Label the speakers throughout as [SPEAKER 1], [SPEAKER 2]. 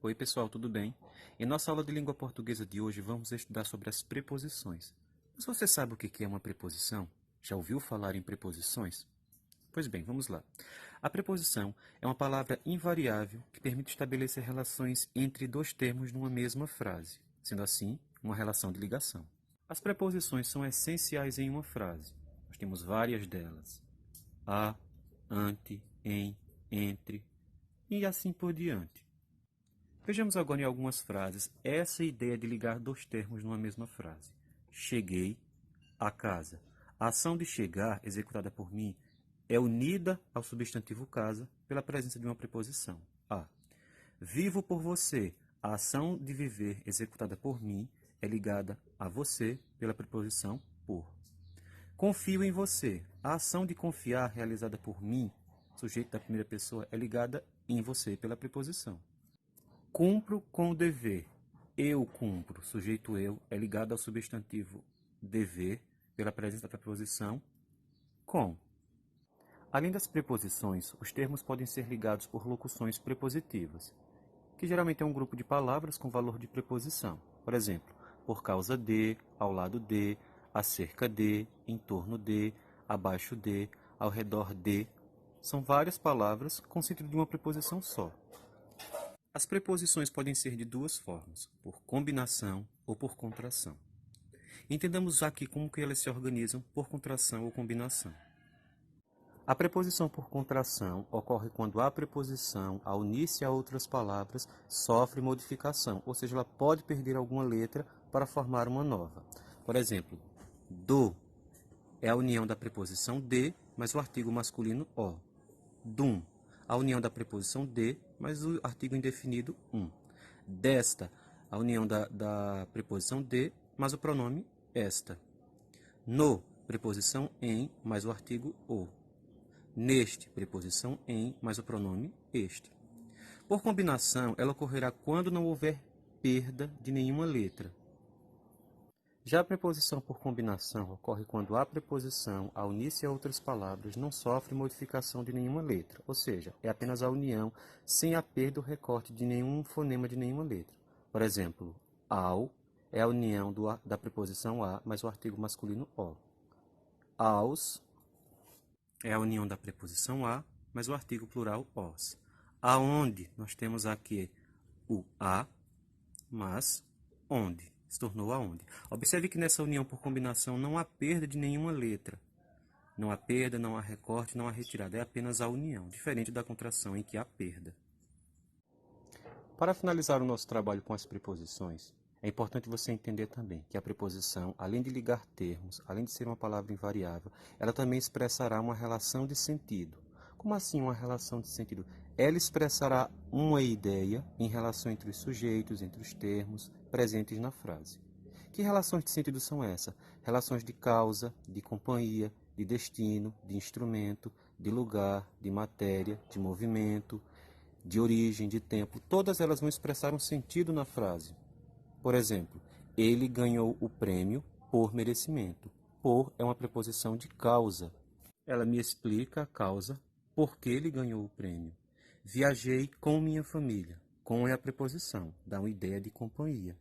[SPEAKER 1] Oi pessoal, tudo bem? Em nossa aula de língua portuguesa de hoje vamos estudar sobre as preposições. Mas você sabe o que é uma preposição? Já ouviu falar em preposições? Pois bem, vamos lá. A preposição é uma palavra invariável que permite estabelecer relações entre dois termos numa mesma frase, sendo assim, uma relação de ligação. As preposições são essenciais em uma frase. Nós temos várias delas. A, ante, em, entre e assim por diante. Vejamos agora em algumas frases essa ideia de ligar dois termos numa mesma frase. Cheguei à casa. A ação de chegar, executada por mim, é unida ao substantivo casa pela presença de uma preposição, a. Vivo por você. A ação de viver, executada por mim, é ligada a você pela preposição por. Confio em você. A ação de confiar, realizada por mim, sujeito da primeira pessoa, é ligada em você pela preposição. Cumpro com o dever. Eu cumpro. Sujeito eu é ligado ao substantivo dever pela presença da preposição com. Além das preposições, os termos podem ser ligados por locuções prepositivas, que geralmente é um grupo de palavras com valor de preposição. Por exemplo, por causa de, ao lado de, acerca de, em torno de, abaixo de, ao redor de. São várias palavras com sentido de uma preposição só. As preposições podem ser de duas formas, por combinação ou por contração. Entendamos aqui como que elas se organizam por contração ou combinação. A preposição por contração ocorre quando a preposição, ao unir-se a outras palavras, sofre modificação, ou seja, ela pode perder alguma letra para formar uma nova. Por exemplo, do é a união da preposição de, mais o artigo masculino o. Dum, a união da preposição de, mais o artigo indefinido um. Desta, a união da preposição de, mais o pronome esta. No, preposição em, mais o artigo o. Neste, preposição em, mais o pronome este. Por combinação, ela ocorrerá quando não houver perda de nenhuma letra. Já a preposição por combinação ocorre quando a preposição, ao unir-se a outras palavras, não sofre modificação de nenhuma letra, ou seja, é apenas a união sem a perda ou recorte de nenhum fonema de nenhuma letra. Por exemplo, ao é a união da preposição a mais o artigo masculino o. Aos é a união da preposição a mais o artigo plural os. Aonde nós temos aqui o a, mas onde se tornou aonde. Observe que nessa união por combinação não há perda de nenhuma letra. Não há perda, não há recorte, não há retirada. É apenas a união, diferente da contração em que há perda. Para finalizar o nosso trabalho com as preposições, é importante você entender também que a preposição, além de ligar termos, além de ser uma palavra invariável, ela também expressará uma relação de sentido. Como assim uma relação de sentido? Ela expressará uma ideia em relação entre os sujeitos, entre os termos presentes na frase. Que relações de sentido são essas? Relações de causa, de companhia, de destino, de instrumento, de lugar, de matéria, de movimento, de origem, de tempo. Todas elas vão expressar um sentido na frase. Por exemplo, ele ganhou o prêmio por merecimento. Por é uma preposição de causa. Ela me explica a causa por que ele ganhou o prêmio. Viajei com minha família. Com é a preposição, dá uma ideia de companhia.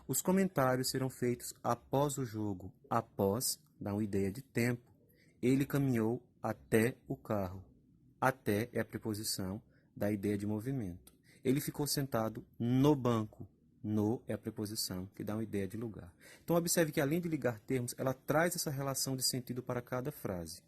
[SPEAKER 1] Os comentários serão feitos após o jogo. Após dá uma ideia de tempo. Ele caminhou até o carro. Até é a preposição, dá a ideia de movimento. Ele ficou sentado no banco. No é a preposição, que dá uma ideia de lugar. Então, observe que além de ligar termos, ela traz essa relação de sentido para cada frase.